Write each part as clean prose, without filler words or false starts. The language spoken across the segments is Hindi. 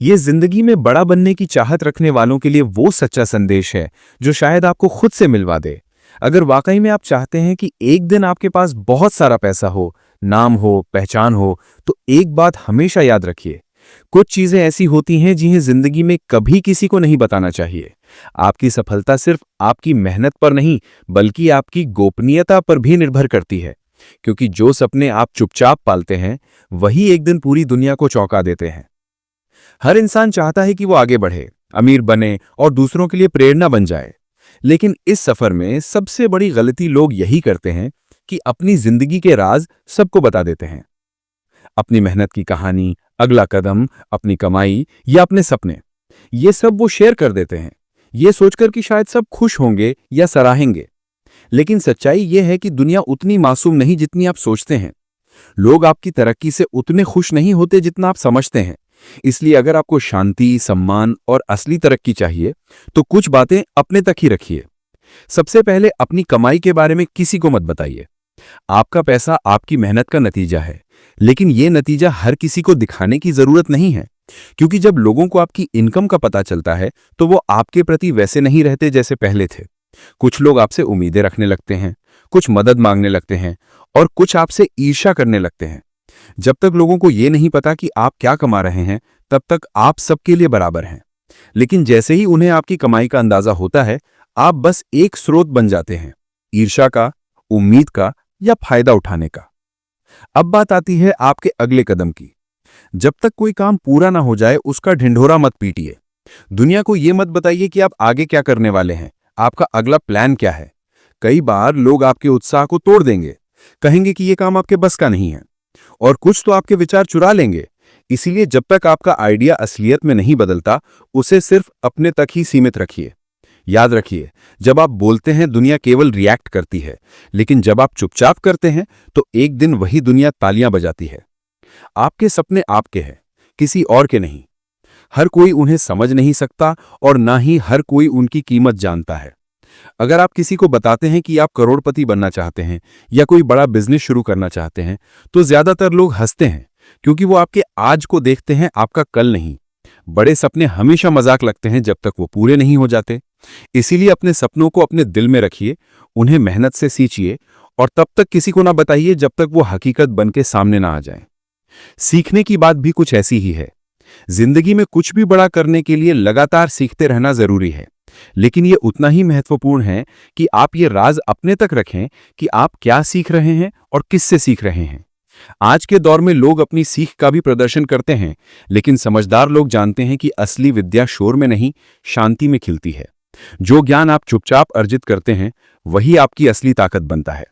ये जिंदगी में बड़ा बनने की चाहत रखने वालों के लिए वो सच्चा संदेश है जो शायद आपको खुद से मिलवा दे। अगर वाकई में आप चाहते हैं कि एक दिन आपके पास बहुत सारा पैसा हो, नाम हो, पहचान हो, तो एक बात हमेशा याद रखिए। कुछ चीजें ऐसी होती हैं जिन्हें जिंदगी में कभी किसी को नहीं बताना चाहिए। आपकी सफलता सिर्फ आपकी मेहनत पर नहीं, बल्कि आपकी गोपनीयता पर भी निर्भर करती है। क्योंकि जो सपने आप चुपचाप पालते हैं, वही एक दिन पूरी दुनिया को चौंका देते हैं। हर इंसान चाहता है कि वो आगे बढ़े, अमीर बने और दूसरों के लिए प्रेरणा बन जाए। लेकिन इस सफर में सबसे बड़ी गलती लोग यही करते हैं कि अपनी जिंदगी के राज सबको बता देते हैं। अपनी मेहनत की कहानी, अगला कदम, अपनी कमाई या अपने सपने, ये सब वो शेयर कर देते हैं, ये सोचकर कि शायद सब खुश होंगे या सराहेंगे। लेकिन सच्चाई ये है कि दुनिया उतनी मासूम नहीं जितनी आप सोचते हैं। लोग आपकी तरक्की से उतने खुश नहीं होते जितना आप समझते हैं। इसलिए अगर आपको शांति, सम्मान और असली तरक्की चाहिए, तो कुछ बातें अपने तक ही रखिए। सबसे पहले अपनी कमाई के बारे में किसी को मत बताइए। आपका पैसा आपकी मेहनत का नतीजा है, लेकिन यह नतीजा हर किसी को दिखाने की जरूरत नहीं है। क्योंकि जब लोगों को आपकी इनकम का पता चलता है, तो वो आपके प्रति वैसे नहीं रहते जैसे पहले थे। कुछ लोग आपसे उम्मीदें रखने लगते हैं, कुछ मदद मांगने लगते हैं और कुछ आपसे ईर्ष्या करने लगते हैं। जब तक लोगों को यह नहीं पता कि आप क्या कमा रहे हैं, तब तक आप सबके लिए बराबर हैं। लेकिन जैसे ही उन्हें आपकी कमाई का अंदाजा होता है, आप बस एक स्रोत बन जाते हैं, ईर्ष्या का, उम्मीद का या फायदा उठाने का। अब बात आती है आपके अगले कदम की। जब तक कोई काम पूरा ना हो जाए, उसका ढिंढोरा मत पीटिए। दुनिया को यह मत बताइए कि आप आगे क्या करने वाले हैं, आपका अगला प्लान क्या है। कई बार लोग आपके उत्साह को तोड़ देंगे, कहेंगे कि यह काम आपके बस का नहीं है, और कुछ तो आपके विचार चुरा लेंगे। इसीलिए जब तक आपका आइडिया असलियत में नहीं बदलता, उसे सिर्फ अपने तक ही सीमित रखिए। याद रखिए, जब आप बोलते हैं दुनिया केवल रिएक्ट करती है, लेकिन जब आप चुपचाप करते हैं तो एक दिन वही दुनिया तालियां बजाती है। आपके सपने आपके हैं, किसी और के नहीं। हर कोई उन्हें समझ नहीं सकता और ना ही हर कोई उनकी कीमत जानता है। अगर आप किसी को बताते हैं कि आप करोड़पति बनना चाहते हैं या कोई बड़ा बिजनेस शुरू करना चाहते हैं, तो ज्यादातर लोग हंसते हैं, क्योंकि वो आपके आज को देखते हैं, आपका कल नहीं। बड़े सपने हमेशा मजाक लगते हैं जब तक वो पूरे नहीं हो जाते। इसीलिए अपने सपनों को अपने दिल में रखिए, उन्हें मेहनत से सींचिए और तब तक किसी को ना बताइए जब तक वो हकीकत बन के सामने ना आ जाए। सीखने की बात भी कुछ ऐसी ही है। जिंदगी में कुछ भी बड़ा करने के लिए लगातार सीखते रहना जरूरी है, लेकिन यह उतना ही महत्वपूर्ण है कि आप ये राज अपने तक रखें कि आप क्या सीख रहे हैं और किससे सीख रहे हैं। आज के दौर में लोग अपनी सीख का भी प्रदर्शन करते हैं, लेकिन समझदार लोग जानते हैं कि असली विद्या शोर में नहीं, शांति में खिलती है। जो ज्ञान आप चुपचाप अर्जित करते हैं, वही आपकी असली ताकत बनता है।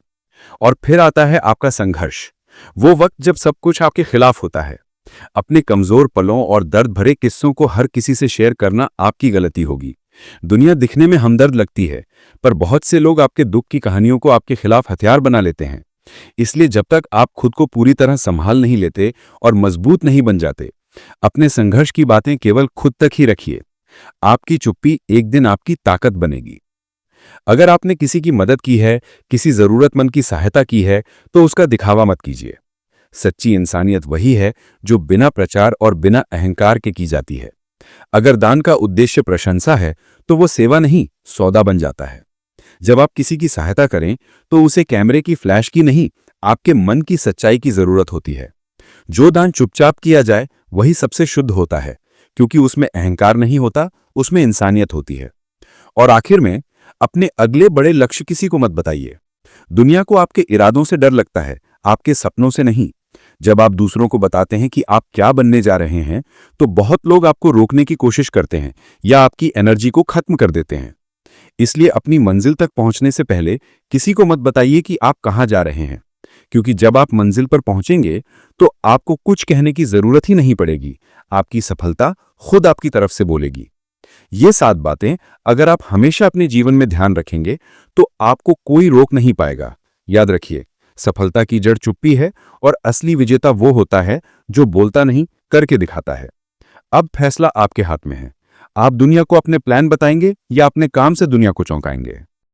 और फिर आता है आपका संघर्ष, वो वक्त जब सब कुछ आपके खिलाफ होता है। अपने कमजोर पलों और दर्द भरे किस्सों को हर किसी से शेयर करना आपकी गलती होगी। दुनिया दिखने में हमदर्द लगती है, पर बहुत से लोग आपके दुख की कहानियों को आपके खिलाफ हथियार बना लेते हैं। इसलिए जब तक आप खुद को पूरी तरह संभाल नहीं लेते और मजबूत नहीं बन जाते, अपने संघर्ष की बातें केवल खुद तक ही रखिए। आपकी चुप्पी एक दिन आपकी ताकत बनेगी। अगर आपने किसी की मदद की है, किसी जरूरतमंद की सहायता की है, तो उसका दिखावा मत कीजिए। सच्ची इंसानियत वही है जो बिना प्रचार और बिना अहंकार के की जाती है। अगर दान का उद्देश्य प्रशंसा है, तो वो सेवा नहीं, सौदा बन जाता है। जब आप किसी की सहायता करें, तो उसे कैमरे की फ्लैश की नहीं, आपके मन की सच्चाई की जरूरत होती है। जो दान चुपचाप किया जाए, वही सबसे शुद्ध होता है, क्योंकि उसमें अहंकार नहीं होता, उसमें इंसानियत होती है। और आखिर में, अपने अगले बड़े लक्ष्य किसी को मत बताइए। दुनिया को आपके इरादों से डर लगता है, आपके सपनों से नहीं। जब आप दूसरों को बताते हैं कि आप क्या बनने जा रहे हैं, तो बहुत लोग आपको रोकने की कोशिश करते हैं या आपकी एनर्जी को खत्म कर देते हैं। इसलिए अपनी मंजिल तक पहुंचने से पहले किसी को मत बताइए कि आप कहां जा रहे हैं, क्योंकि जब आप मंजिल पर पहुंचेंगे, तो आपको कुछ कहने की जरूरत ही नहीं पड़ेगी। आपकी सफलता खुद आपकी तरफ से बोलेगी। ये 7 बातें अगर आप हमेशा अपने जीवन में ध्यान रखेंगे, तो आपको कोई रोक नहीं पाएगा। याद रखिए, सफलता की जड़ चुप्पी है और असली विजेता वो होता है जो बोलता नहीं, करके दिखाता है। अब फैसला आपके हाथ में है। आप दुनिया को अपने प्लान बताएंगे या अपने काम से दुनिया को चौंकाएंगे।